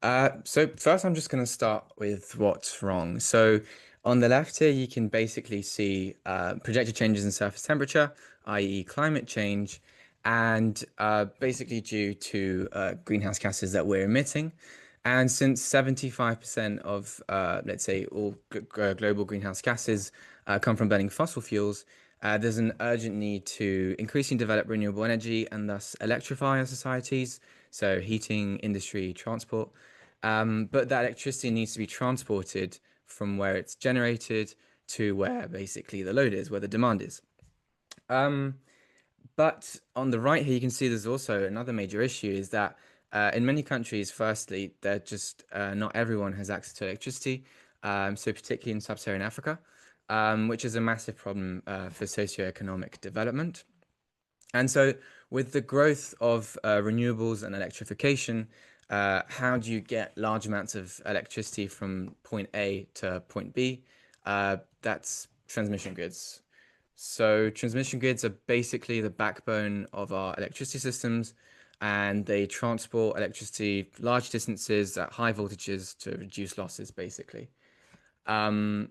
So first, I'm just going to start with what's wrong. So on the left here, you can basically see projected changes in surface temperature, i.e. climate change, and basically due to greenhouse gases that we're emitting. And since 75% of, let's say, all global greenhouse gases come from burning fossil fuels, there's an urgent need to increasingly develop renewable energy and thus electrify our societies, so heating, industry, transport. But that electricity needs to be transported from where it's generated to where basically the load is, where the demand is. Um, but on the right here, you can see there's also another major issue is that in many countries, firstly, they're just not everyone has access to electricity. So particularly in sub-Saharan Africa, which is a massive problem for socioeconomic development. And so, with the growth of renewables and electrification, how do you get large amounts of electricity from point A to point B? That's transmission grids. So, transmission grids are basically the backbone of our electricity systems, and they transport electricity large distances at high voltages to reduce losses, basically. Um,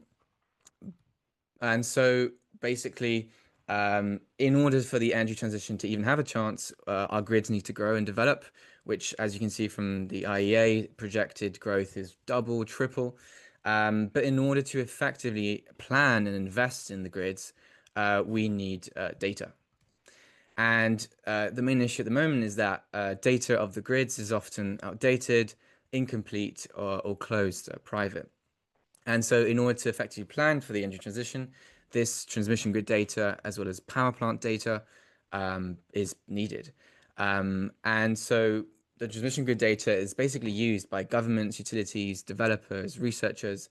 and so basically, in order for the energy transition to even have a chance, our grids need to grow and develop, which, as you can see from the IEA, projected growth is double, triple. But in order to effectively plan and invest in the grids, we need data. And the main issue at the moment is that data of the grids is often outdated, incomplete, or closed, private. And so, in order to effectively plan for the energy transition, this transmission grid data, as well as power plant data, is needed. And so, the transmission grid data is basically used by governments, utilities, developers, researchers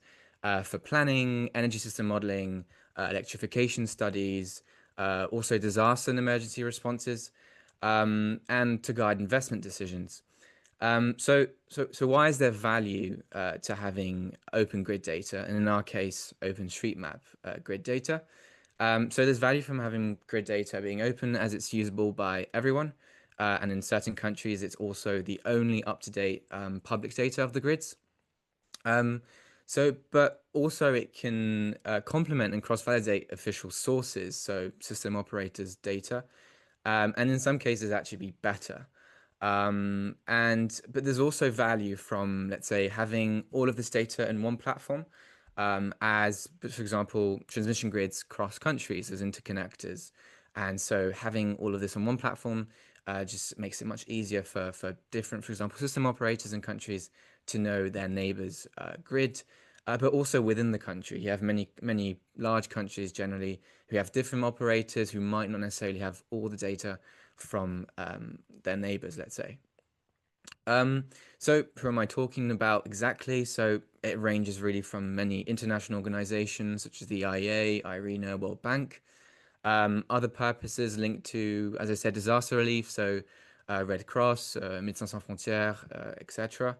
for planning, energy system modeling, electrification studies, also disaster and emergency responses, and to guide investment decisions. So why is there value to having open grid data, and in our case, OpenStreetMap grid data? So there's value from having grid data being open as it's usable by everyone, and in certain countries, it's also the only up-to-date public data of the grids. Um, but also it can complement and cross-validate official sources, so system operators' data, and in some cases actually be better. But there's also value from, let's say, having all of this data in one platform, for example, transmission grids cross countries as interconnectors. And so having all of this on one platform just makes it much easier for different, for example, system operators in countries to know their neighbors' grid. But also within the country, you have many large countries generally who have different operators who might not necessarily have all the data from their neighbors, let's say. Um, so who am I talking about exactly? So it ranges really from many international organizations such as the IEA, IRENA, World Bank. Other purposes linked to, as I said, disaster relief, so Red Cross, Médecins Sans Frontières, etc.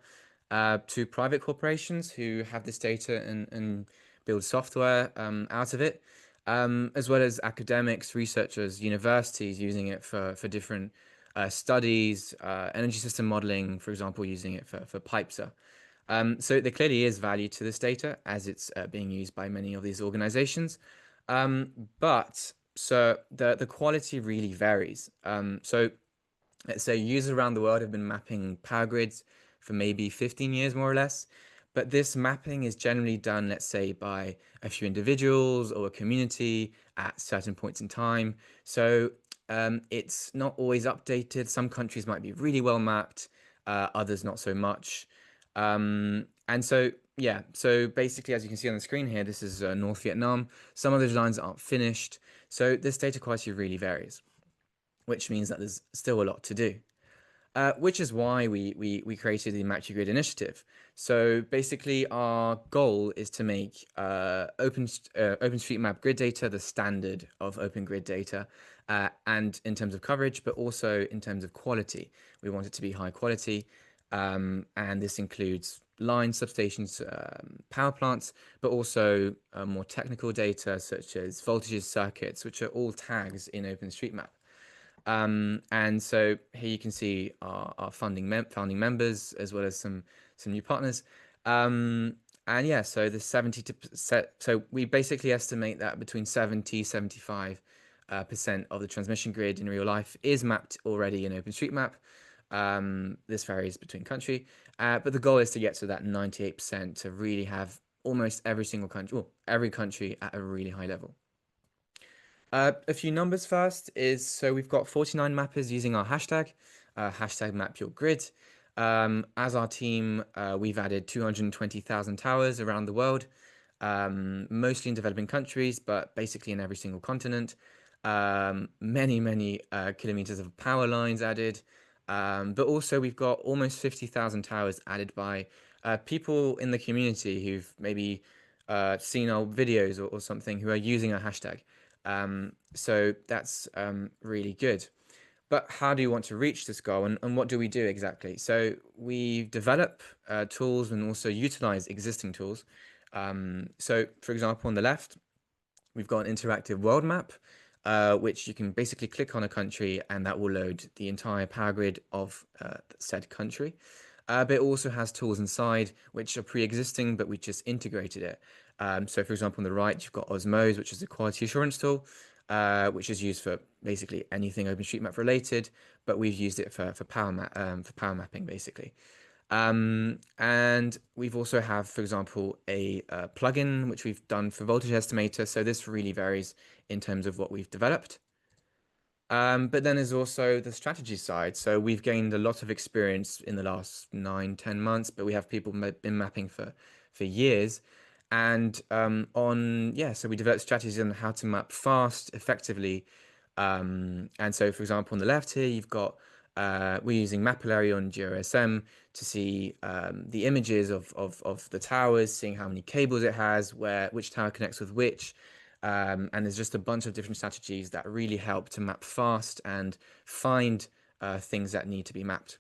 To private corporations who have this data and build software out of it, as well as academics, researchers, universities using it for different studies, energy system modeling, for example, using it for PIPESA. So there clearly is value to this data as it's being used by many of these organizations. But so the quality really varies. So let's say users around the world have been mapping power grids for maybe 15 years, more or less. But this mapping is generally done, let's say, by a few individuals or a community at certain points in time. So it's not always updated. Some countries might be really well mapped, others not so much. And so, yeah, so basically, as you can see on the screen here, this is North Vietnam. Some of those lines aren't finished. So this data quality really varies, which means that there's still a lot to do. Which is why we created the MapYourGrid initiative. So basically, our goal is to make OpenStreetMap grid data the standard of Open Grid data, and in terms of coverage, but also in terms of quality. We want it to be high quality, and this includes lines, substations, power plants, but also more technical data such as voltages, circuits, which are all tags in OpenStreetMap. And so here you can see our founding members as well as some new partners. Um, and yeah, so the 70 to so we basically estimate that between 75 percent of the transmission grid in real life is mapped already in OpenStreetMap. This varies between country, but the goal is to get to that 98% to really have almost every single country, well, every country at a really high level. A few numbers first is so we've got 49 mappers using our hashtag, hashtag MapYourGrid. As our team, we've added 220,000 towers around the world, mostly in developing countries, but basically in every single continent. Many kilometers of power lines added, but also we've got almost 50,000 towers added by people in the community who've maybe seen our videos or something who are using our hashtag. So that's really good. But how do you want to reach this goal, and what do we do exactly? So we develop tools and also utilize existing tools. So, for example, on the left, we've got an interactive world map, which you can basically click on a country and that will load the entire power grid of said country. But it also has tools inside which are pre-existing, but we just integrated it. So, for example, on the right, you've got Osmose, which is a quality assurance tool, which is used for basically anything OpenStreetMap related, but we've used it for power mapping, basically. And we've also have, for example, a plugin which we've done for voltage estimator. So this really varies in terms of what we've developed. But then there's also the strategy side. So we've gained a lot of experience in the last 9, 10 months, but we have people been mapping for years. And so we developed strategies on how to map fast, effectively. And so, for example, on the left here, you've got we're using Mapillary on JOSM to see the images of the towers, seeing how many cables it has, which tower connects with which. And there's just a bunch of different strategies that really help to map fast and find things that need to be mapped.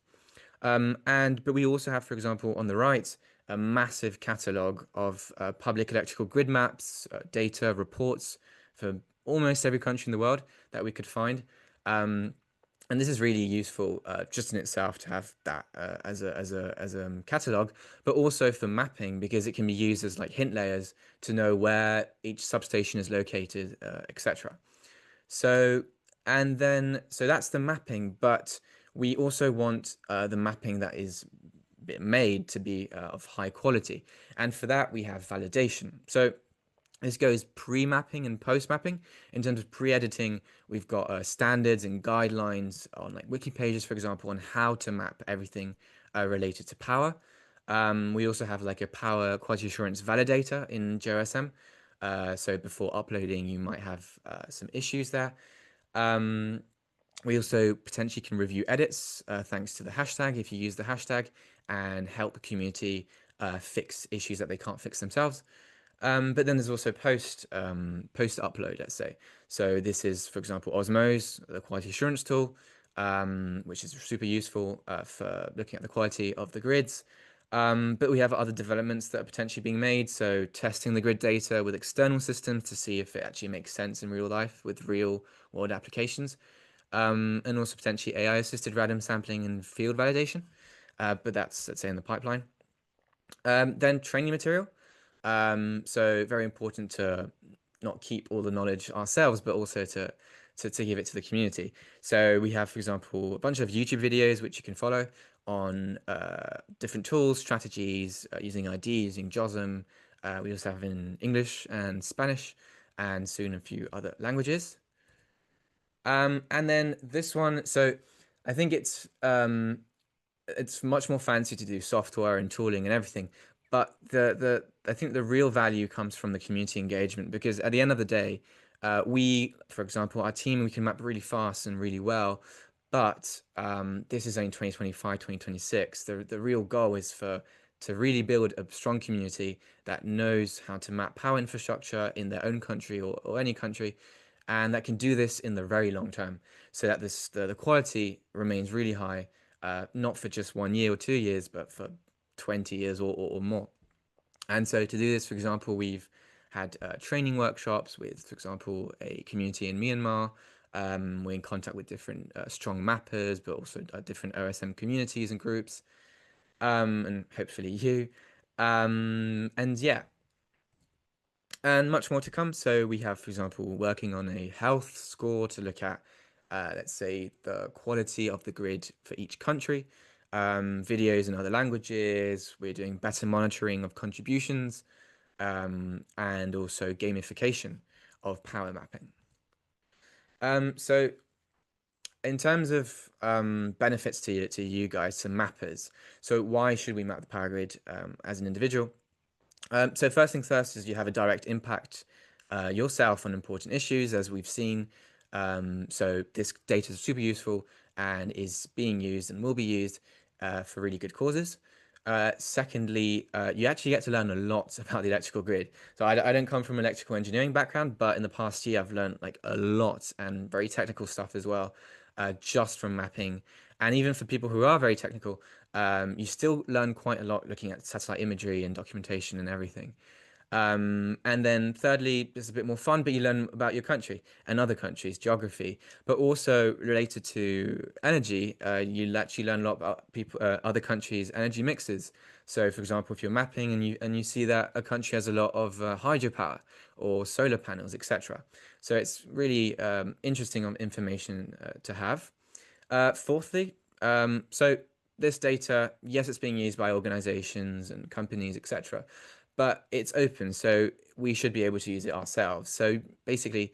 But we also have, for example, on the right, a massive catalog of public electrical grid maps, data, reports for almost every country in the world that we could find. And this is really useful just in itself to have that as a catalog, but also for mapping because it can be used as like hint layers to know where each substation is located, etc. So so that's the mapping, but we also want the mapping that is made to be of high quality, and for that we have validation. So this goes pre-mapping and post-mapping. In terms of pre-editing, we've got standards and guidelines on like wiki pages, for example, on how to map everything related to power. We also have like a power quality assurance validator in JOSM. So before uploading, you might have some issues there. Um, we also potentially can review edits thanks to the hashtag if you use the hashtag and help the community fix issues that they can't fix themselves. But then there's also post upload, let's say. So this is, for example, Osmose, the quality assurance tool, which is super useful for looking at the quality of the grids. But we have other developments that are potentially being made. So testing the grid data with external systems to see if it actually makes sense in real life with real world applications. And also potentially AI-assisted random sampling and field validation. But that's, let's say, in the pipeline. Then training material. So very important to not keep all the knowledge ourselves, but also to give it to the community. So we have, for example, a bunch of YouTube videos which you can follow on different tools, strategies, using ID, using JOSM. We also have in English and Spanish, and soon a few other languages. And then this one, so I think it's much more fancy to do software and tooling and everything. But the I think the real value comes from the community engagement because at the end of the day, for example, our team, we can map really fast and really well, but this is only 2025, 2026. The real goal is to really build a strong community that knows how to map power infrastructure in their own country or any country, and that can do this in the very long term, so that the quality remains really high, not for just 1 year or 2 years, but for 20 years or more. And so to do this, for example, we've had training workshops with, for example, a community in Myanmar, We're in contact with different strong mappers, but also different OSM communities and groups, and hopefully you. And yeah, and much more to come. So we have, for example, working on a health score to look at, let's say, the quality of the grid for each country, videos in other languages. We're doing better monitoring of contributions, and also gamification of power mapping. So in terms of benefits to you guys, to mappers, so why should we map the power grid as an individual? So first things first is you have a direct impact yourself on important issues, as we've seen. So this data is super useful and is being used and will be used for really good causes. Secondly, you actually get to learn a lot about the electrical grid. So I don't come from an electrical engineering background, but in the past year I've learned like a lot and very technical stuff as well, just from mapping. And even for people who are very technical, you still learn quite a lot looking at satellite imagery and documentation and everything. And then thirdly, it's a bit more fun, but you learn about your country and other countries, geography, but also related to energy. You actually learn a lot about people, other countries' energy mixes. So, for example, if you're mapping and you see that a country has a lot of hydropower or solar panels, etc. So it's really interesting information to have. Fourthly, so this data, yes, it's being used by organizations and companies, etc., but it's open, so we should be able to use it ourselves. So basically,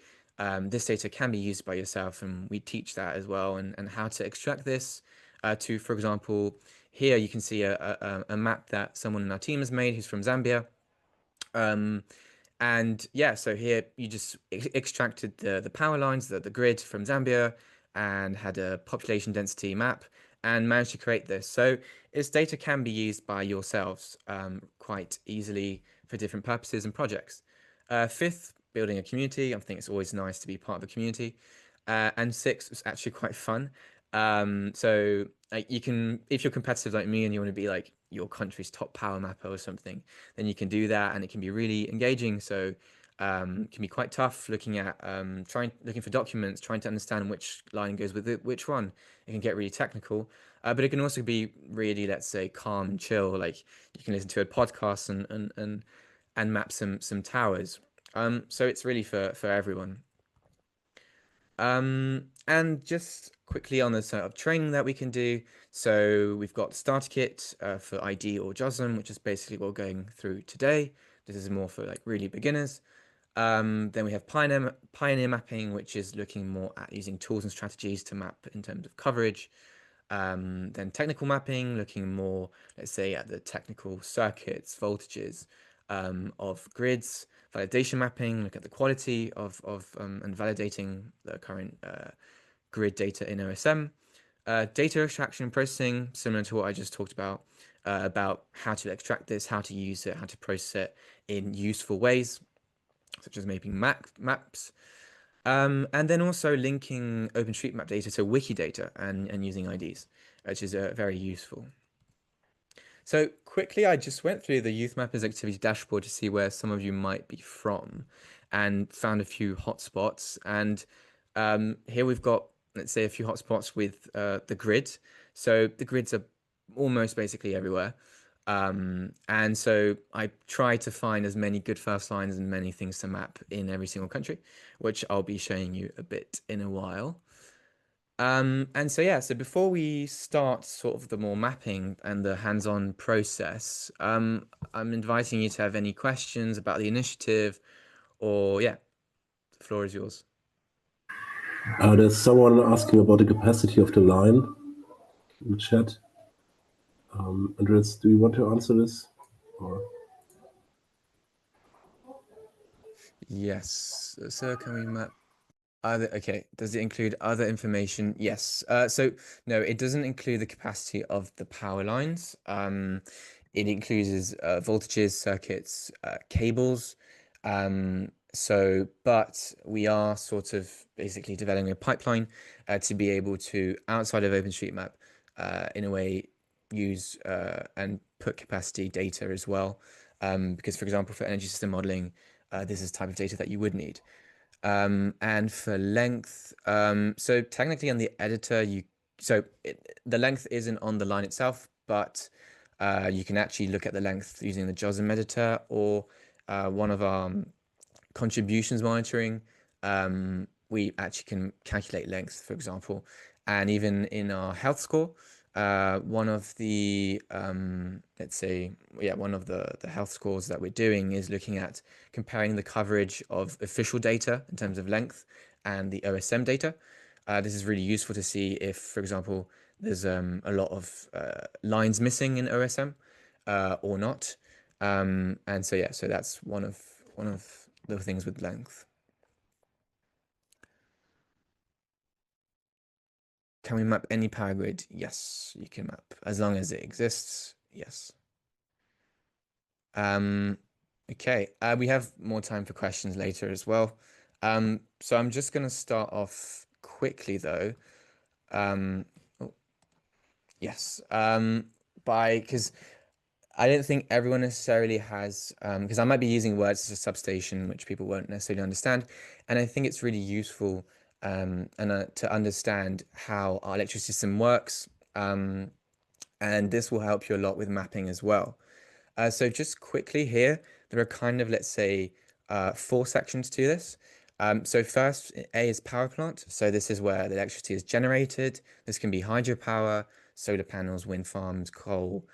this data can be used by yourself, and we teach that as well, and how to extract this. For example, here you can see a map that someone in our team has made who's from Zambia. Um, and yeah, so here you just extracted the power lines, the grid from Zambia, and had a population density map and managed to create this. So this data can be used by yourselves quite easily for different purposes and projects. Fifth, building a community. I think it's always nice to be part of a community. And sixth was actually quite fun. So you can, if you're competitive like me and you want to be like your country's top power mapper or something, then you can do that, and it can be really engaging. So it can be quite tough looking at looking for documents, trying to understand which line goes with which one. It can get really technical, but it can also be really, let's say, calm and chill. Like you can listen to a podcast and map some towers. So it's really for everyone. And just quickly on the sort of training that we can do. So we've got Starter Kit for ID or JOSM, which is basically what we're going through today. This is more for like really beginners. Then we have Pioneer mapping, which is looking more at using tools and strategies to map in terms of coverage. Then technical mapping, looking more, let's say, at the technical circuits, voltages of grids. Validation mapping, look at the quality of and validating the current grid data in OSM. Data extraction and processing, similar to what I just talked about how to extract this, how to use it, how to process it in useful ways, such as making maps. And then also linking OpenStreetMap data to Wikidata and using IDs, which is very useful. So quickly, I just went through the YouthMappers activity dashboard to see where some of you might be from and found a few hotspots. And here we've got, let's say, a few hotspots with the grid. So the grids are almost basically everywhere. And so I try to find as many good first lines and many things to map in every single country, which I'll be showing you a bit in a while. And so yeah, so before we start sort of the more mapping and the hands-on process, I'm inviting you to have any questions about the initiative, or yeah, the floor is yours. There's someone asking about the capacity of the line in the chat. Andreas, do you want to answer this? Or? Yes. So can we map okay, does it include other information? Yes. So no, it doesn't include the capacity of the power lines. It includes voltages, circuits, cables. But we are sort of basically developing a pipeline to be able to, outside of OpenStreetMap, in a way, use and put capacity data as well. Because, for example, for energy system modeling, this is type of data that you would need. And for length, so technically on the editor, the length isn't on the line itself, but you can actually look at the length using the JOSM editor or one of our contributions monitoring. We actually can calculate length, for example, and even in our health score, one of the let's say, yeah, one of the health scores that we're doing is looking at comparing the coverage of official data in terms of length and the OSM data. This is really useful to see if, for example, there's a lot of lines missing in OSM or not. And so yeah, so that's one of the things with length. Can we map any power grid? Yes, you can map as long as it exists. Yes. Um, okay. We have more time for questions later as well. So I'm just gonna start off quickly though. Oh, yes. By because I don't think everyone necessarily has, because I might be using words as a substation, which people won't necessarily understand. And I think it's really useful and to understand how our electric system works. And this will help you a lot with mapping as well. So just quickly here, there are kind of, let's say, four sections to this. So first, A is power plant. So this is where the electricity is generated. This can be hydropower, solar panels, wind farms, coal,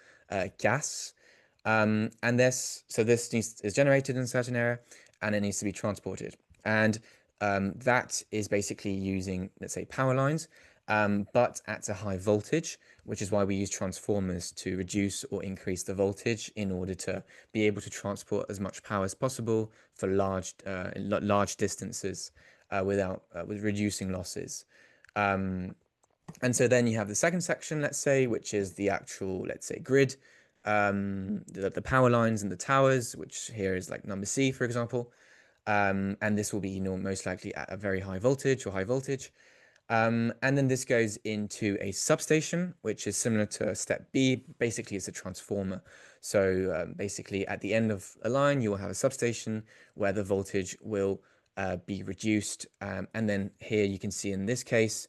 gas. So this is generated in a certain area and it needs to be transported. And that is basically using, let's say, power lines, but at a high voltage, which is why we use transformers to reduce or increase the voltage in order to be able to transport as much power as possible for large distances with reducing losses. And so then you have the second section, let's say, which is the actual, let's say, grid, the power lines and the towers, which here is like number C, for example. And this will be, most likely at a very high voltage or high voltage. And then this goes into a substation, which is similar to step B. Basically, it's a transformer. So basically, at the end of a line, you will have a substation where the voltage will be reduced. And then here you can see in this case,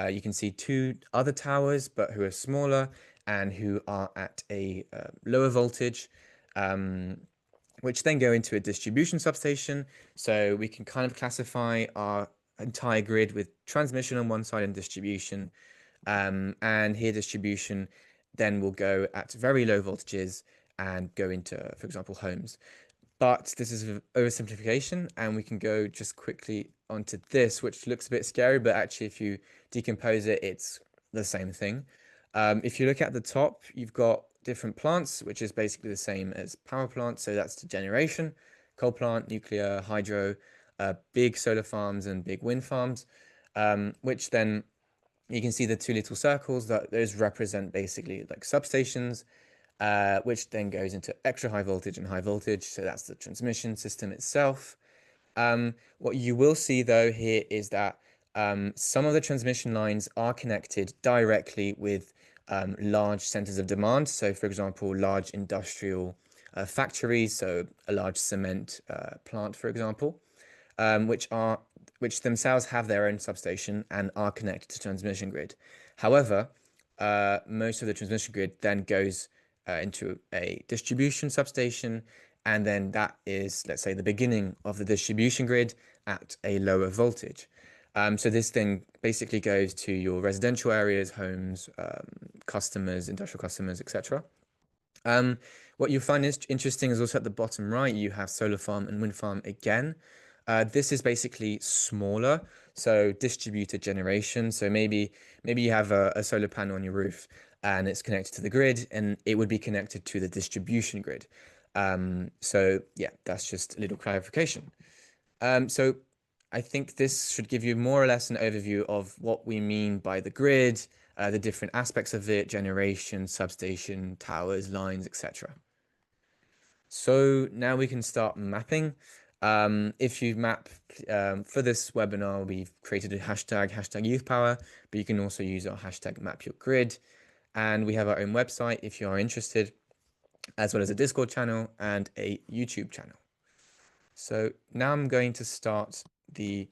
you can see two other towers, but who are smaller and who are at a lower voltage. Which then go into a distribution substation. So we can kind of classify our entire grid with transmission on one side and distribution. And here distribution then will go at very low voltages and go into, for example, homes. But this is an oversimplification, and we can go just quickly onto this, which looks a bit scary, but actually, if you decompose it, it's the same thing. If you look at the top, you've got different plants, which is basically the same as power plants. So that's the generation, coal plant, nuclear, hydro, big solar farms, and big wind farms, which then you can see the two little circles that those represent basically like substations, which then goes into extra high voltage and high voltage. So that's the transmission system itself. What you will see though here is that some of the transmission lines are connected directly with large centers of demand. So, for example, large industrial factories, so a large cement plant, for example, which themselves have their own substation and are connected to transmission grid. However, most of the transmission grid then goes into a distribution substation, and then that is, let's say, the beginning of the distribution grid at a lower voltage. So this thing basically goes to your residential areas, homes, customers, industrial customers, etc. What you find is interesting is also at the bottom right, you have solar farm and wind farm again. This is basically smaller, so distributed generation. So maybe you have a solar panel on your roof and it's connected to the grid, and it would be connected to the distribution grid. So yeah, that's just a little clarification. So I think this should give you more or less an overview of what we mean by the grid, the different aspects of it, generation, substation, towers, lines, etc. So now we can start mapping. If you map for this webinar, we've created a hashtag #YouthPower, but you can also use our hashtag MapYourGrid. And we have our own website if you are interested, as well as a Discord channel and a YouTube channel. So now I'm going to start the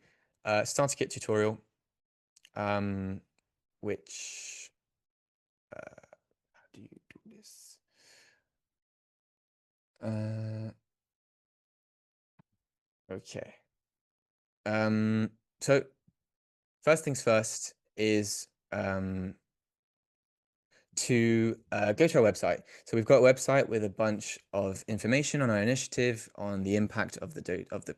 starter kit tutorial, which how do you do this? Okay. So first things first is to go to our website. So we've got a website with a bunch of information on our initiative, on the impact of the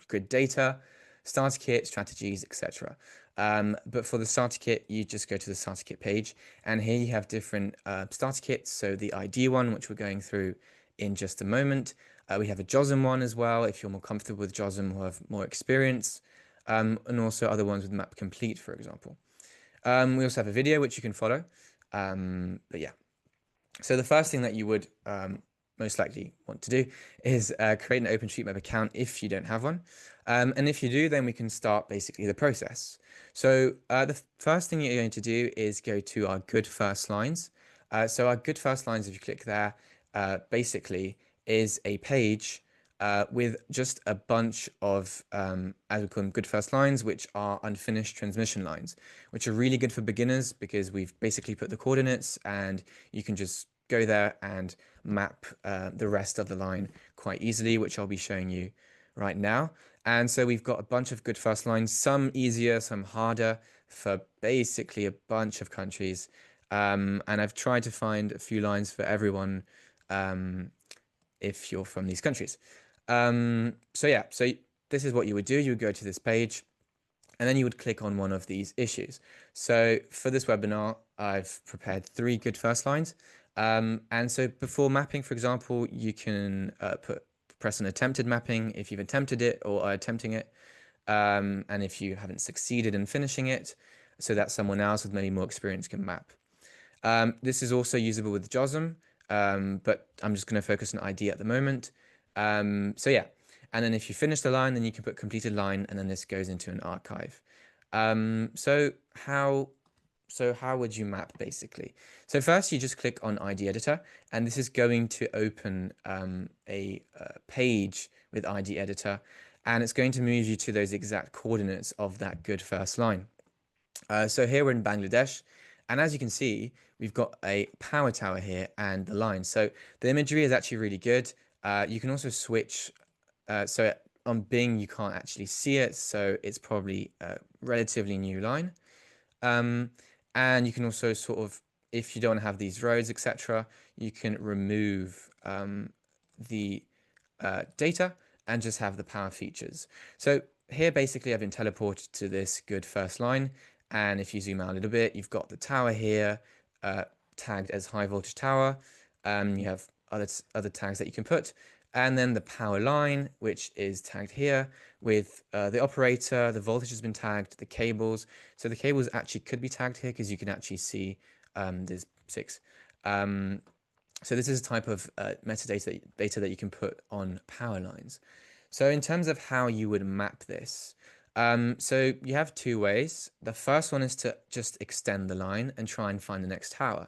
grid data, starter kit, strategies, etc. But for the starter kit, you just go to the starter kit page, and here you have different starter kits. So the ID one, which we're going through in just a moment. We have a JOSM one as well, if you're more comfortable with JOSM or have more experience, and also other ones with Map Complete, for example. We also have a video which you can follow. But yeah, so the first thing that you would most likely want to do is create an OpenStreetMap account if you don't have one. And if you do, then we can start basically the process. So the first thing you're going to do is go to our good first lines. So our good first lines, if you click there, basically is a page with just a bunch of, as we call them, good first lines, which are unfinished transmission lines, which are really good for beginners because we've basically put the coordinates and you can just go there and map the rest of the line quite easily, which I'll be showing you right now. And so we've got a bunch of good first lines, some easier, some harder for basically a bunch of countries. And I've tried to find a few lines for everyone if you're from these countries. So yeah, so this is what you would do. You would go to this page and then you would click on one of these issues. So for this webinar, I've prepared 3 good first lines. And so before mapping, for example, you can press an attempted mapping if you've attempted it or are attempting it. And if you haven't succeeded in finishing it, so that someone else with maybe more experience can map. This is also usable with JOSM, but I'm just going to focus on ID at the moment. So yeah, and then if you finish the line, then you can put completed line, and then this goes into an archive. So how would you map basically? So first you just click on ID editor, and this is going to open a page with ID editor, and it's going to move you to those exact coordinates of that good first line. So here we're in Bangladesh, and as you can see, we've got a power tower here and the line. So the imagery is actually really good. You can also switch. So on Bing, you can't actually see it, so it's probably a relatively new line. And you can also sort of, if you don't have these roads, etc., you can remove the data and just have the power features. So here, basically, I've been teleported to this good first line. And if you zoom out a little bit, you've got the tower here tagged as high voltage tower. You have other tags that you can put. And then the power line, which is tagged here with the operator, the voltage has been tagged, the cables. So the cables actually could be tagged here because you can actually see there's 6. So this is a type of metadata data that you can put on power lines. So in terms of how you would map this, so you have 2 ways. The first one is to just extend the line and try and find the next tower.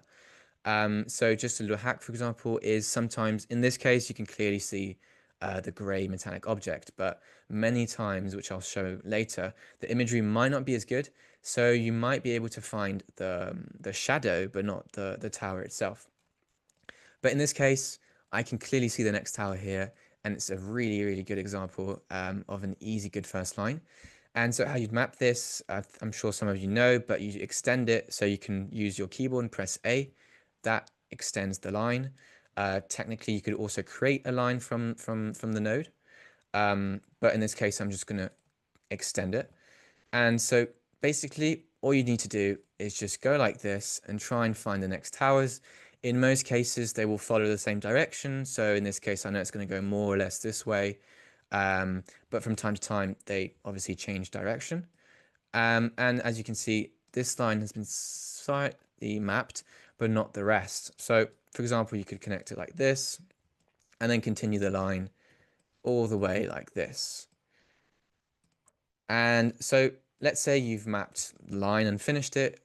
So just a little hack, for example, is sometimes in this case, you can clearly see the gray metallic object, but many times, which I'll show later, the imagery might not be as good. So you might be able to find the shadow, but not the tower itself. But in this case, I can clearly see the next tower here, and it's a really, really good example of an easy, good first line. And so how you'd map this, I'm sure some of you know, but you extend it so you can use your keyboard and press A. That extends the line. Technically, you could also create a line from the node. But in this case, I'm just going to extend it. And so basically, all you need to do is just go like this and try and find the next towers. In most cases, they will follow the same direction. So in this case, I know it's going to go more or less this way. But from time to time, they obviously change direction. And as you can see, this line has been slightly mapped, but not the rest. So for example, you could connect it like this and then continue the line all the way like this. And so let's say you've mapped the line and finished it.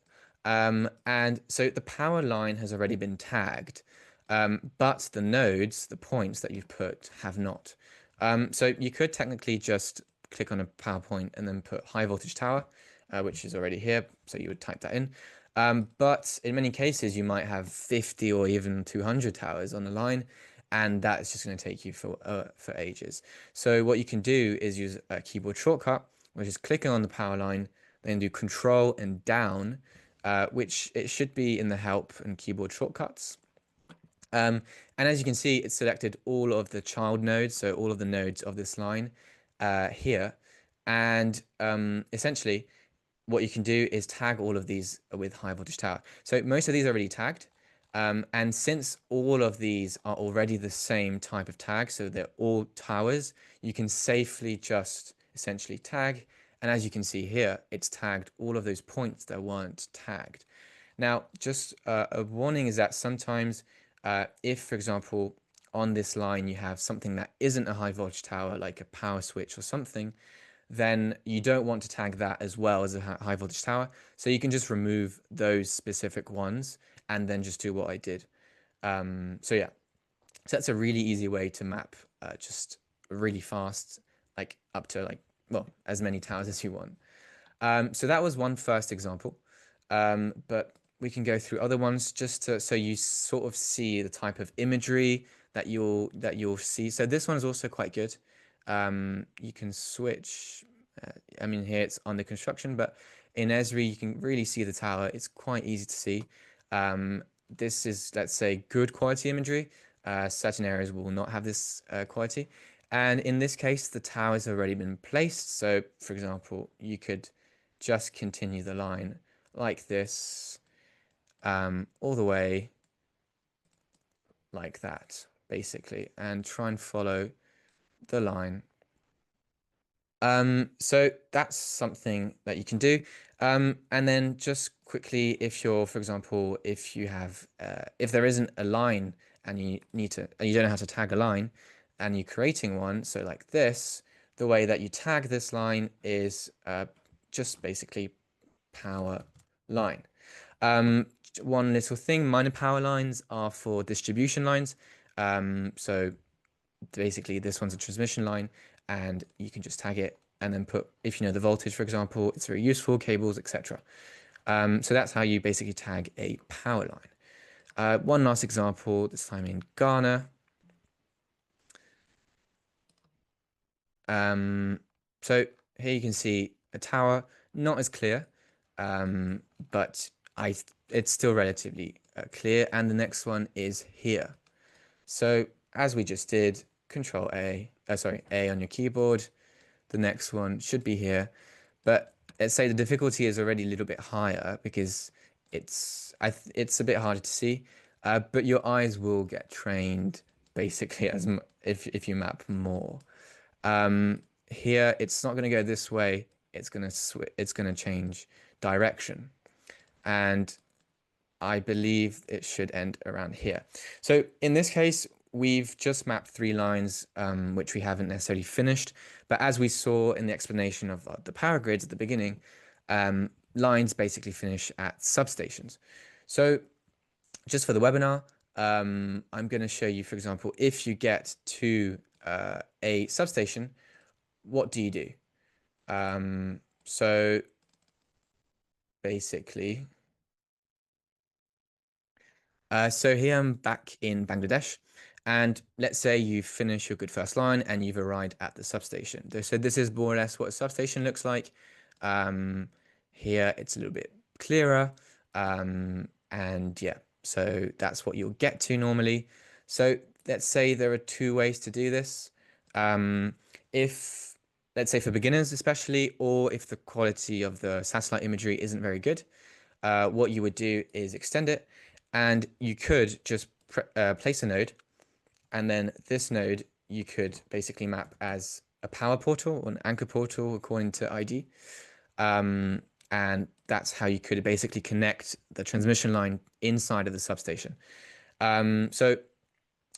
And so the power line has already been tagged, but the nodes, the points that you've put, have not. So you could technically just click on a PowerPoint and then put high voltage tower, which is already here. So you would type that in. But in many cases, you might have 50 or even 200 towers on the line, and that's just going to take you for ages. So what you can do is use a keyboard shortcut, which is clicking on the power line, then do Control and down, which it should be in the help and keyboard shortcuts. And as you can see, it's selected all of the child nodes, so all of the nodes of this line here. And essentially, what you can do is tag all of these with high voltage tower. So most of these are already tagged. And since all of these are already the same type of tag, so they're all towers, you can safely just essentially tag. And as you can see here, it's tagged all of those points that weren't tagged. Now, just a warning is that sometimes if, for example, on this line you have something that isn't a high voltage tower, like a power switch or something, then you don't want to tag that as well as a high voltage tower. So you can just remove those specific ones and then just do what I did. So yeah, so that's a really easy way to map just really fast, like up to like, well, as many towers as you want. So that was one first example, but we can go through other ones just to, so you sort of see the type of imagery that you'll see. So this one is also quite good. You can switch. I mean, here it's under construction, but in Esri you can really see the tower. It's quite easy to see. This is, let's say, good quality imagery. Certain areas will not have this quality. And in this case, the tower has already been placed. So, for example, you could just continue the line like this, all the way like that, basically, and try and follow the line. So that's something that you can do. And then just quickly, if you're, for example, if you have, if there isn't a line and you don't know how to tag a line and you're creating one, so like this, the way that you tag this line is just basically power line. One little thing, minor power lines are for distribution lines. So basically this one's a transmission line and you can just tag it and then put, if you know the voltage, for example, it's very useful, cables, etc. So that's how you basically tag a power line. One last example, this time in Ghana. So here you can see a tower, not as clear, but it's still relatively clear. And the next one is here. So as we just did, Control A, A on your keyboard. The next one should be here, but let's say the difficulty is already a little bit higher because it's a bit harder to see, but your eyes will get trained basically as if you map more. Here it's not going to go this way. It's going to change direction, and I believe it should end around here. So in this case, we've just mapped 3 lines, which we haven't necessarily finished. But as we saw in the explanation of the power grids at the beginning, lines basically finish at substations. So just for the webinar, I'm going to show you, for example, if you get to a substation, what do you do? So basically, so here I'm back in Bangladesh, and let's say you finish your good first line and you've arrived at the substation. So this is more or less what a substation looks like. Here it's a little bit clearer, and yeah, so that's what you'll get to normally. So let's say there are 2 ways to do this. If, let's say for beginners especially, or if the quality of the satellite imagery isn't very good, what you would do is extend it, and you could just place a node, and then this node you could basically map as a power portal or an anchor portal according to ID. And that's how you could basically connect the transmission line inside of the substation. So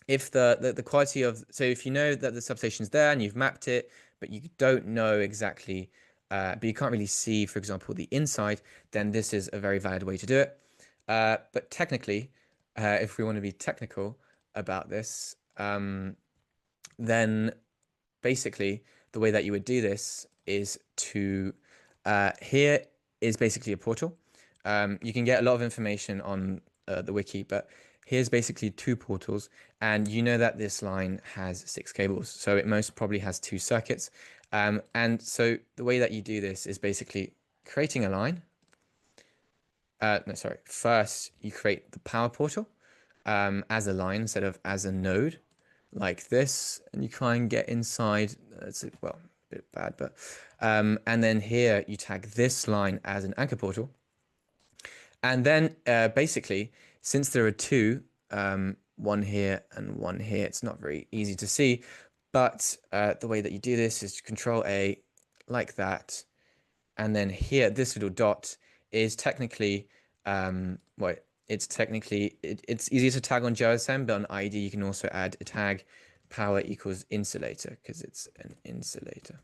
if the quality of, so if you know that the substation is there and you've mapped it, but you don't know exactly, but you can't really see, for example, the inside, then this is a very valid way to do it. But technically, if we want to be technical about this, then basically the way that you would do this is to, here is basically a portal. You can get a lot of information on the wiki, but here's basically two portals, and you know that this line has 6 cables, so it most probably has 2 circuits. And so the way that you do this is basically creating a line. No, sorry. First, you create the power portal as a line instead of as a node, like this, and you try and get inside. It's well, a bit bad, but and then here you tag this line as an anchor portal, and then basically, since there are two, one here and one here, it's not very easy to see, but the way that you do this is Control A, like that, and then here this little dot is technically well, it's easier to tag on JOSM, but on ID you can also add a tag power equals insulator because it's an insulator,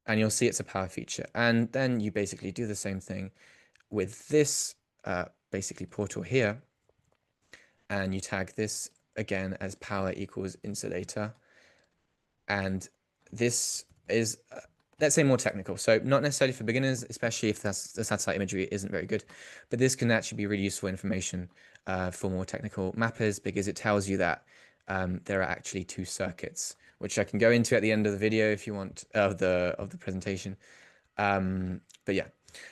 and you'll see it's a power feature. And then you basically do the same thing with this basically portal here, and you tag this again as power equals insulator, and this is let's say more technical, so not necessarily for beginners, especially if the satellite imagery isn't very good, but this can actually be really useful information for more technical mappers, because it tells you that there are actually 2 circuits, which I can go into at the end of the video if you want, of the presentation. But yeah,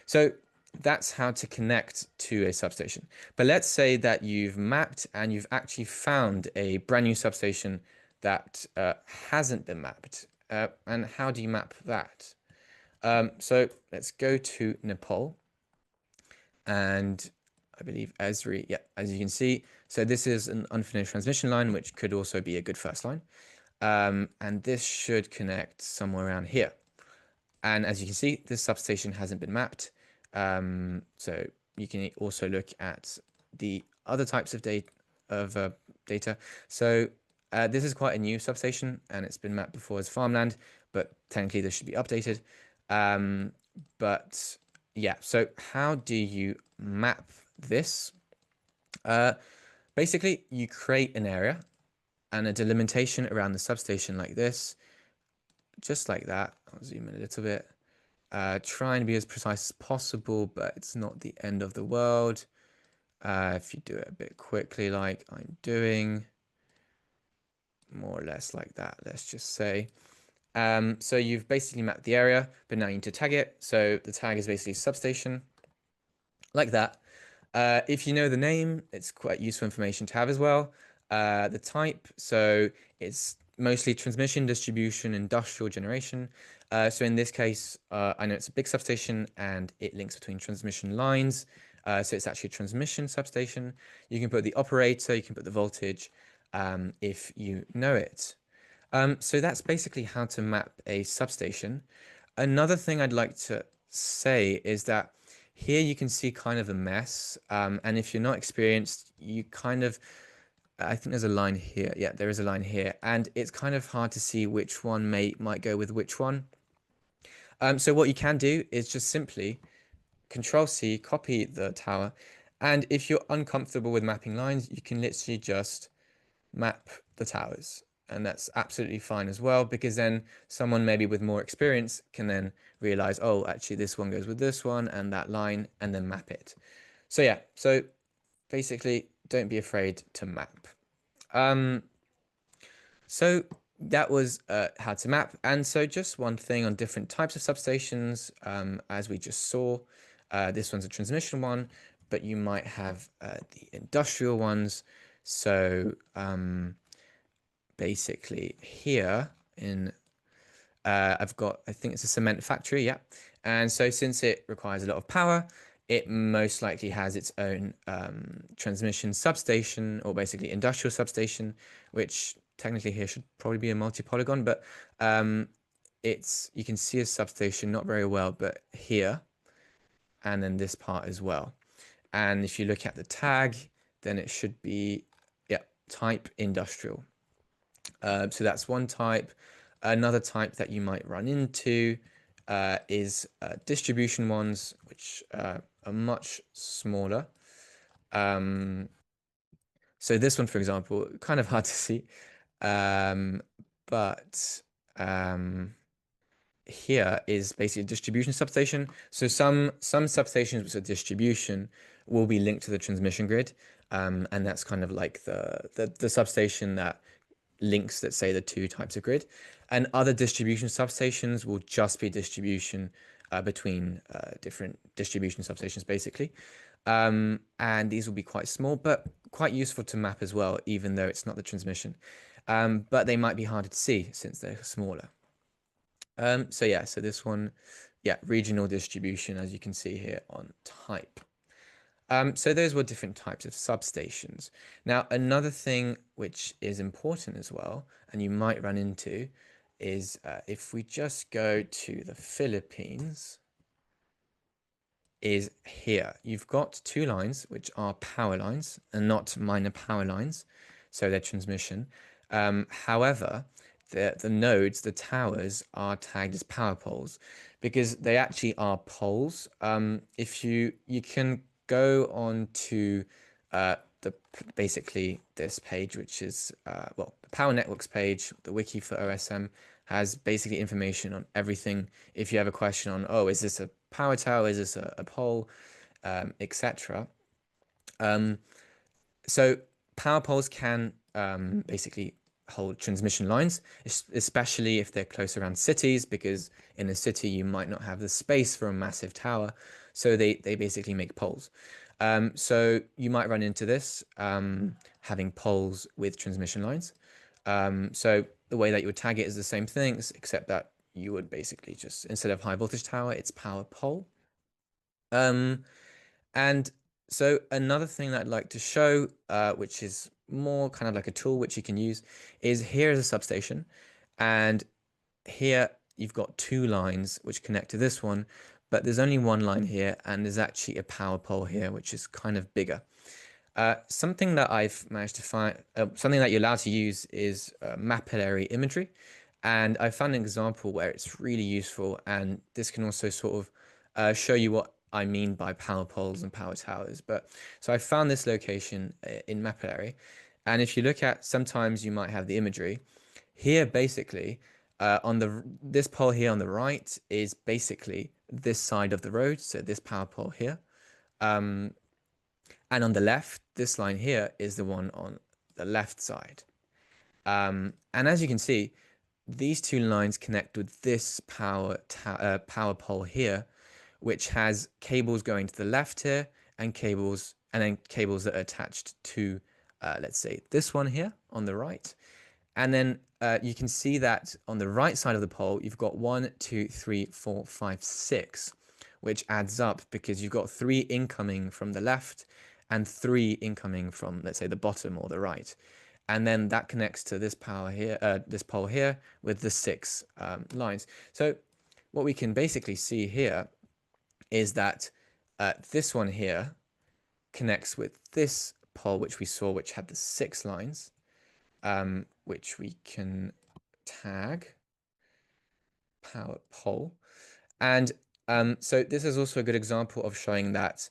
so that's how to connect to a substation. But let's say that you've mapped and you've actually found a brand new substation that hasn't been mapped. And how do you map that? So let's go to Nepal, and I believe Esri, yeah, as you can see, so this is an unfinished transmission line, which could also be a good first line. And this should connect somewhere around here. And as you can see, this substation hasn't been mapped. So you can also look at the other types of data. So this is quite a new substation, and it's been mapped before as farmland, but technically this should be updated. But yeah, so how do you map this? Basically, you create an area and a delimitation around the substation like this, just like that. I'll zoom in a little bit. Try and be as precise as possible, but it's not the end of the world. If you do it a bit quickly, like I'm doing, more or less like that, let's just say. So you've basically mapped the area, but now you need to tag it. So the tag is basically substation, like that. If you know the name, it's quite useful information to have as well. The type, so it's mostly transmission, distribution, industrial generation. So in this case, I know it's a big substation and it links between transmission lines. So it's actually a transmission substation. You can put the operator, you can put the voltage if you know it. So that's basically how to map a substation. Another thing I'd like to say is that here you can see kind of a mess. And if you're not experienced, you kind of, I think there's a line here. Yeah, there is a line here. And it's kind of hard to see which one might go with which one. So what you can do is just simply Control C, copy the tower. And if you're uncomfortable with mapping lines, you can literally just map the towers. And that's absolutely fine as well, because then someone maybe with more experience can then realize, oh, actually this one goes with this one and that line, and then map it. So yeah, so basically don't be afraid to map. So that was how to map. And so just one thing on different types of substations, as we just saw, this one's a transmission one, but you might have the industrial ones. So basically here in, I've got, I think it's a cement factory, yeah. And so since it requires a lot of power, it most likely has its own transmission substation, or basically industrial substation, which technically here should probably be a multi-polygon, but you can see a substation not very well, but here, and then this part as well. And if you look at the tag, then it should be, yeah, type industrial. So that's one type. Another type that you might run into is distribution ones, which are much smaller. So this one, for example, kind of hard to see, but here is basically a distribution substation. So some substations which are distribution will be linked to the transmission grid, and that's kind of like the substation that links, let's say, the two types of grid. And other distribution substations will just be distribution between different distribution substations, basically. And these will be quite small, but quite useful to map as well, even though it's not the transmission. But they might be harder to see since they're smaller. So yeah, so this one, yeah, regional distribution, as you can see here on type. So those were different types of substations. Now, another thing which is important as well, and you might run into, is if we just go to the Philippines, is here. You've got two lines which are power lines and not minor power lines, so they're transmission. However, the nodes, the towers, are tagged as power poles because they actually are poles. If you can go on to the basically this page, which is well, the Power Networks page, the wiki for OSM has basically information on everything. If you have a question on, oh, is this a power tower, is this a pole, etc. So power poles can basically hold transmission lines, especially if they're close around cities, because in a city you might not have the space for a massive tower. So they basically make poles. So you might run into this, having poles with transmission lines. So the way that you would tag it is the same thing, except that you would basically just, instead of high voltage tower, it's power pole. And so another thing that I'd like to show, which is more kind of like a tool which you can use, is here is a substation. And here you've got two lines which connect to this one, but there's only one line here, and there's actually a power pole here, which is kind of bigger. Something that I've managed to find, something that you're allowed to use is mapillary imagery. And I found an example where it's really useful, and this can also sort of show you what I mean by power poles and power towers. But so I found this location in mapillary, and if you look at, sometimes you might have the imagery here. Basically, on this pole here on the right is basically this side of the road, so this power pole here. And on the left, this line here is the one on the left side. And as you can see, these two lines connect with this power pole here, which has cables going to the left here, and then cables that are attached to, let's say, this one here on the right. And then you can see that on the right side of the pole, you've got 1, 2, 3, 4, 5, 6, which adds up because you've got 3 incoming from the left and 3 incoming from, let's say, the bottom or the right. And then that connects to this power here, this pole here, with the 6 lines. So what we can basically see here is that this one here connects with this pole, which we saw, which had the 6 lines, which we can tag power pole. And so this is also a good example of showing that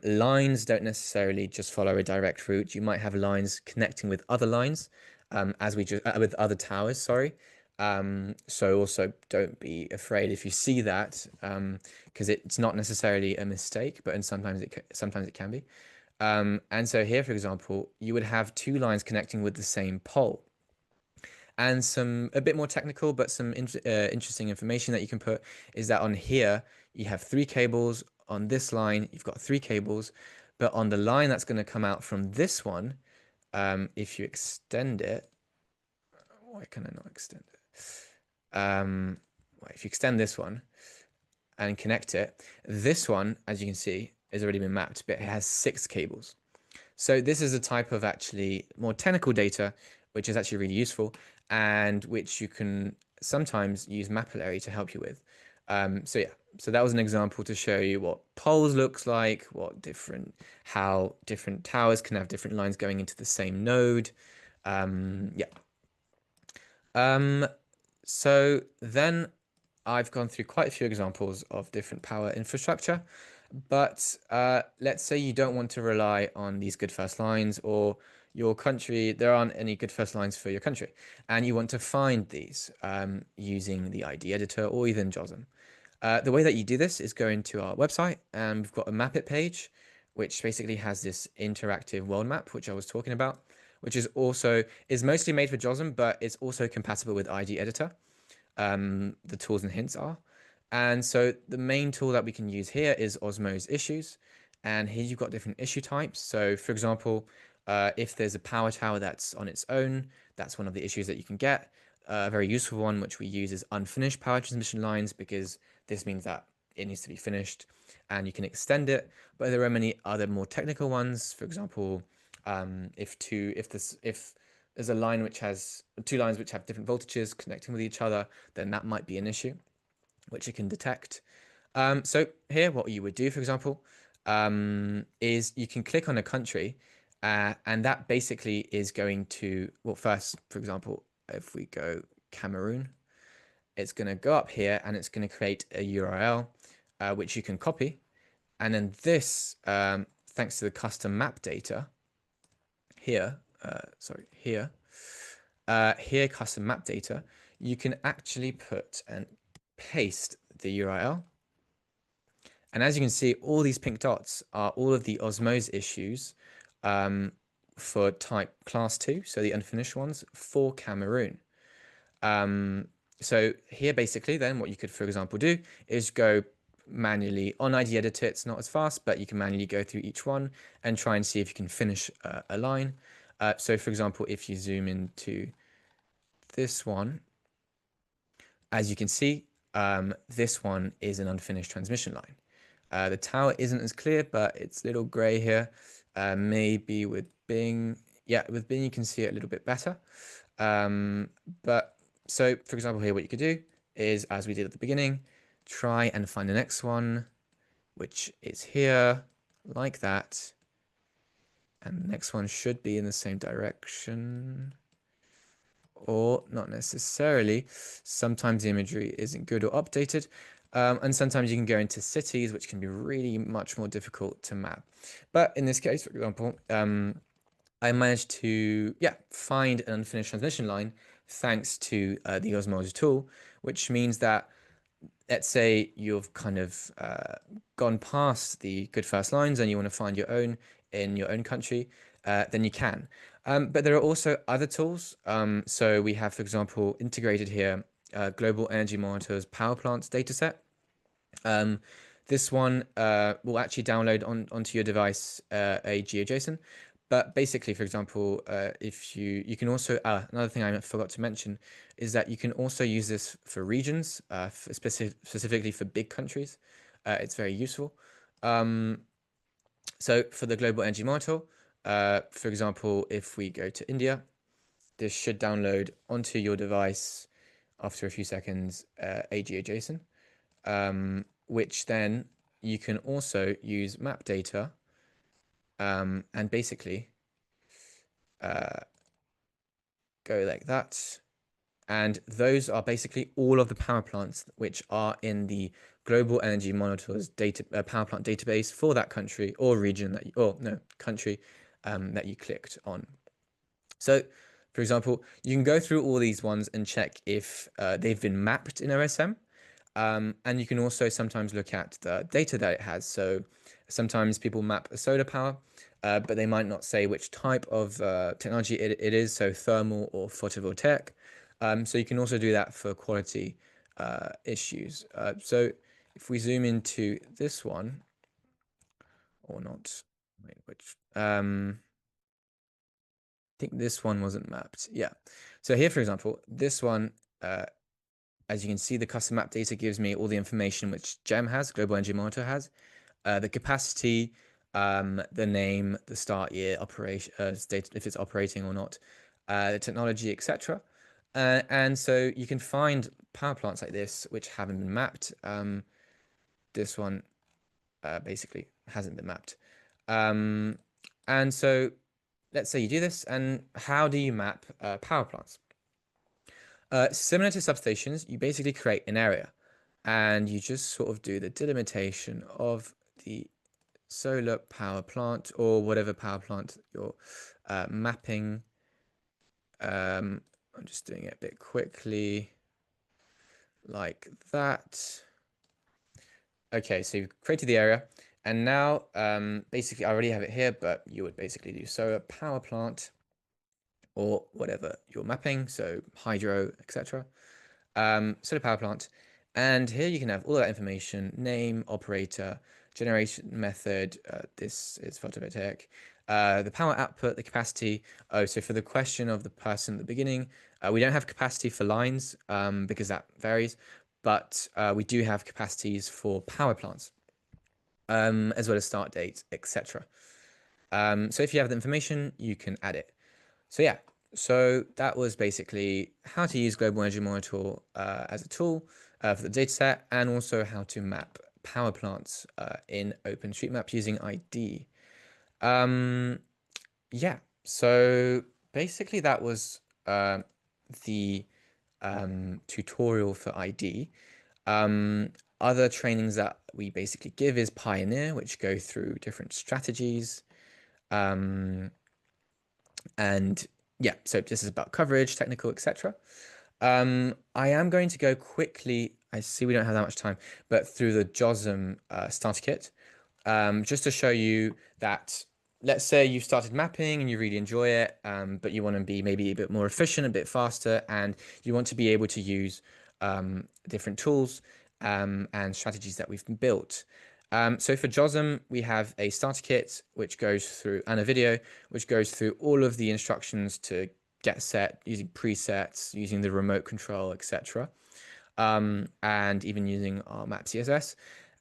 lines don't necessarily just follow a direct route. You might have lines connecting with other lines, as we just with other towers, sorry. So also don't be afraid if you see that, because it's not necessarily a mistake, but sometimes it can be. And so here, for example, you would have 2 lines connecting with the same pole. And some a bit more technical, but some interesting information that you can put is that on here, you have 3 cables. On this line, you've got 3 cables. But on the line that's going to come out from this one, if you extend it, why can I not extend it? If you extend this one and connect it, this one, as you can see, has already been mapped, but it has 6 cables. So this is a type of actually more technical data, which is actually really useful, and which you can sometimes use mapillary to help you with. So yeah, so that was an example to show you what poles looks like, how different towers can have different lines going into the same node. Yeah. So then I've gone through quite a few examples of different power infrastructure, but let's say you don't want to rely on these good first lines, or your country, there aren't any good first lines for your country, and you want to find these using the ID editor or even JOSM. The way that you do this is go into our website, and we've got a Map It page, which basically has this interactive world map, which I was talking about, which is mostly made for JOSM, but it's also compatible with ID editor. The tools and hints are. And so the main tool that we can use here is Osmo's issues. And here you've got different issue types. So for example, if there's a power tower that's on its own, that's one of the issues that you can get. A very useful one, which we use, is unfinished power transmission lines, because this means that it needs to be finished and you can extend it. But there are many other more technical ones. For example, if there's a line which has two lines which have different voltages connecting with each other, then that might be an issue, which it can detect. So here, what you would do, for example, is you can click on a country, and that basically is going to, well, first, for example, if we go Cameroon, it's going to go up here and it's going to create a URL, which you can copy. And then this, thanks to the custom map data here, here, custom map data, you can actually put and paste the URL. And as you can see, all these pink dots are all of the Osmose issues for type class 2, so the unfinished ones for Cameroon. So here, basically, then what you could, for example, do is go manually on ID editor. It's not as fast, but you can manually go through each one and try and see if you can finish a line. So for example, if you zoom into this one, as you can see, this one is an unfinished transmission line. The tower isn't as clear, but it's a little gray here. Maybe with Bing, yeah, with Bing you can see it a little bit better. But so, for example, here what you could do is, as we did at the beginning, try and find the next one, which is here, like that. And the next one should be in the same direction, or not necessarily. Sometimes the imagery isn't good or updated. And sometimes you can go into cities, which can be really much more difficult to map. But in this case, for example, I managed to, find an unfinished transmission line thanks to the Osmosis tool, which means that, let's say you've kind of gone past the good first lines and you want to find your own in your own country, then you can. But there are also other tools. So we have, for example, integrated here, Global Energy Monitor's Power Plants dataset. This one will actually download onto your device a GeoJSON. But basically, for example, if you can also, another thing I forgot to mention is that you can also use this for regions, specifically for big countries. It's very useful. So for the Global Energy Monitor, for example, if we go to India, this should download onto your device after a few seconds a GeoJSON, which then you can also use map data and basically go like that. And those are basically all of the power plants which are in the Global Energy Monitor's power plant database for that country or region country that you clicked on. So, for example, you can go through all these ones and check if they've been mapped in OSM. And you can also sometimes look at the data that it has. So sometimes people map a solar power, but they might not say which type of technology it is, so thermal or photovoltaic. So you can also do that for quality issues. So if we zoom into this one, or not, wait, which, I think this one wasn't mapped. Yeah. So here, for example, this one, as you can see, the custom map data gives me all the information which GEM has, Global Energy Monitor has, the capacity, the name, the start year, operation, state, if it's operating or not, the technology, etc. And so you can find power plants like this which haven't been mapped. This one basically hasn't been mapped. And so let's say you do this, and how do you map power plants? Similar to substations, you basically create an area and you just sort of do the delimitation of the solar power plant or whatever power plant you're mapping. I'm just doing it a bit quickly, like that. Okay, so you've created the area, and now basically I already have it here, but you would basically do solar power plant or whatever you're mapping, so hydro, etc. Solar power plant. And here you can have all that information, name, operator, generation method. This is photovoltaic. The power output, the capacity. Oh, so for the question of the person at the beginning, we don't have capacity for lines because that varies, but we do have capacities for power plants, as well as start dates, etc. So if you have the information, you can add it. So yeah, so that was basically how to use Global Energy Monitor as a tool for the dataset, and also how to map power plants in OpenStreetMap using ID. Um, yeah, so basically that was the tutorial for ID. Um, Other trainings that we basically give is Pioneer, which go through different strategies. Um, and yeah, so this is about coverage, technical, etc. I am going to go quickly. I see we don't have that much time, but through the JOSM starter kit, just to show you that. Let's say you've started mapping and you really enjoy it, but you want to be maybe a bit more efficient, a bit faster, and you want to be able to use different tools and strategies that we've built. So for JOSM, we have a starter kit which goes through, and a video which goes through all of the instructions to get set using presets, using the remote control, etc. And even using our map CSS.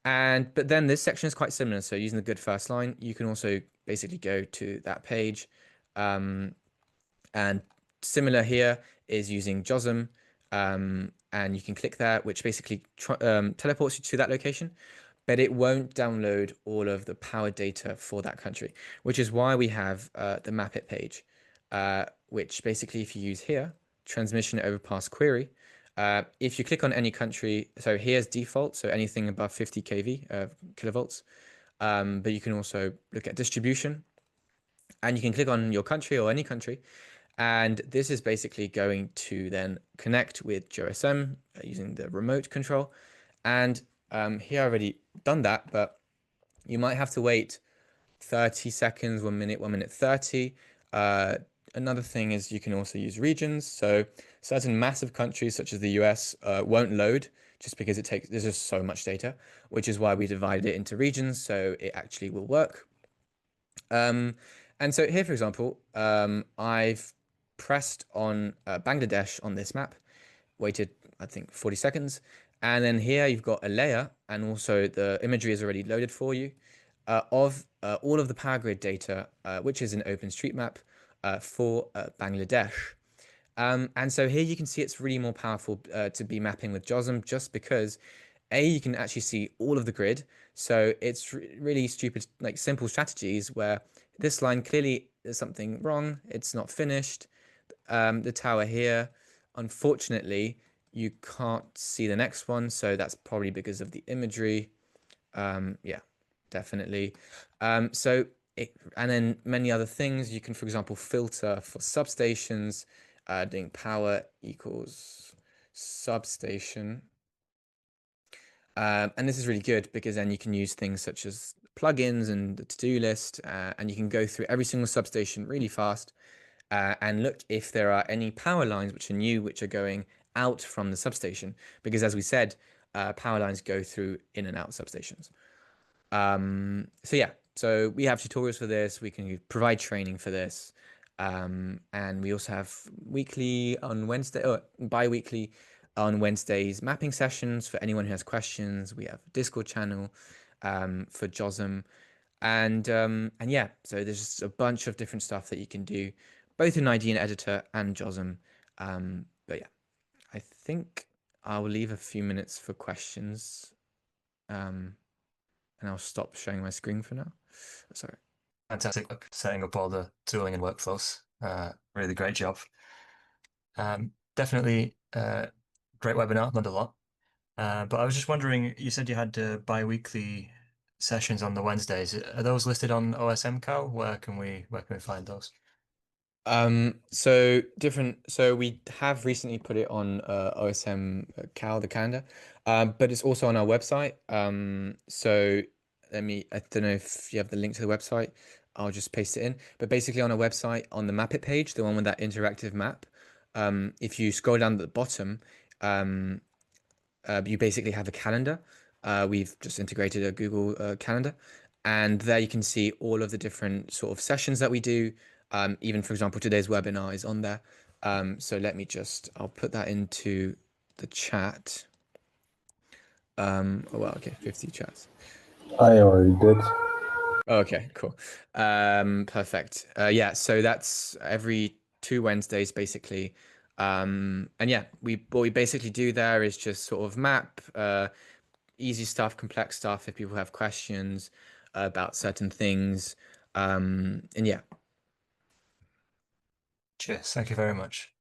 And but then this section is quite similar. So using the good first line, you can also basically go to that page. And similar here is using JOSM. And you can click there, which basically teleports you to that location, but it won't download all of the power data for that country, which is why we have the map it page, which basically, if you use here, transmission overpass query, if you click on any country, so here's default, so anything above 50 kV, kilovolts, but you can also look at distribution, and you can click on your country or any country, and this is basically going to then connect with JOSM using the remote control. And here I've already done that, but you might have to wait 30 seconds, 1 minute, 1 minute 30. Another thing is you can also use regions. So certain massive countries such as the US won't load just because there's just so much data, which is why we divided it into regions so it actually will work. And so here, for example, I've pressed on Bangladesh on this map, waited, I think, 40 seconds. And then here you've got a layer, and also the imagery is already loaded for you of all of the power grid data, which is an OpenStreetMap for Bangladesh. And so here you can see it's really more powerful to be mapping with JOSM just because you can actually see all of the grid. So it's really stupid, like simple strategies where this line clearly there's something wrong. It's not finished. The tower here, unfortunately, you can't see the next one. So that's probably because of the imagery. Yeah, definitely. And then many other things. You can, for example, filter for substations, doing power equals substation. And this is really good because then you can use things such as plugins and the to-do list, and you can go through every single substation really fast and look if there are any power lines which are new, which are going out from the substation. Because as we said, power lines go through in and out substations. So yeah, so we have tutorials for this. We can provide training for this. And we also have weekly on Wednesday, or bi-weekly on Wednesdays mapping sessions for anyone who has questions. We have a Discord channel for JOSM. And yeah, so there's just a bunch of different stuff that you can do, both in ID and editor and JOSM. But yeah, I think I'll leave a few minutes for questions. And I'll stop sharing my screen for now. Sorry. Fantastic work setting up all the tooling and workflows. Really great job. Definitely great webinar, learned a lot. But I was just wondering, you said you had bi-weekly sessions on the Wednesdays, are those listed on OSM Cal? Where can we find those? So we have recently put it on OSM Cal, the calendar, but it's also on our website. So I don't know if you have the link to the website. I'll just paste it in. But basically on our website, on the Map It page, the one with that interactive map, if you scroll down to the bottom, you basically have a calendar. We've just integrated a Google Calendar, and there you can see all of the different sort of sessions that we do. Even for example, today's webinar is on there. So I'll put that into the chat. Oh well, okay, 50 chats. I already did. Okay, cool. Perfect. Yeah, so that's every 2 Wednesdays basically. And yeah, what we basically do there is just sort of map easy stuff, complex stuff if people have questions about certain things. And yeah. Cheers. Thank you very much.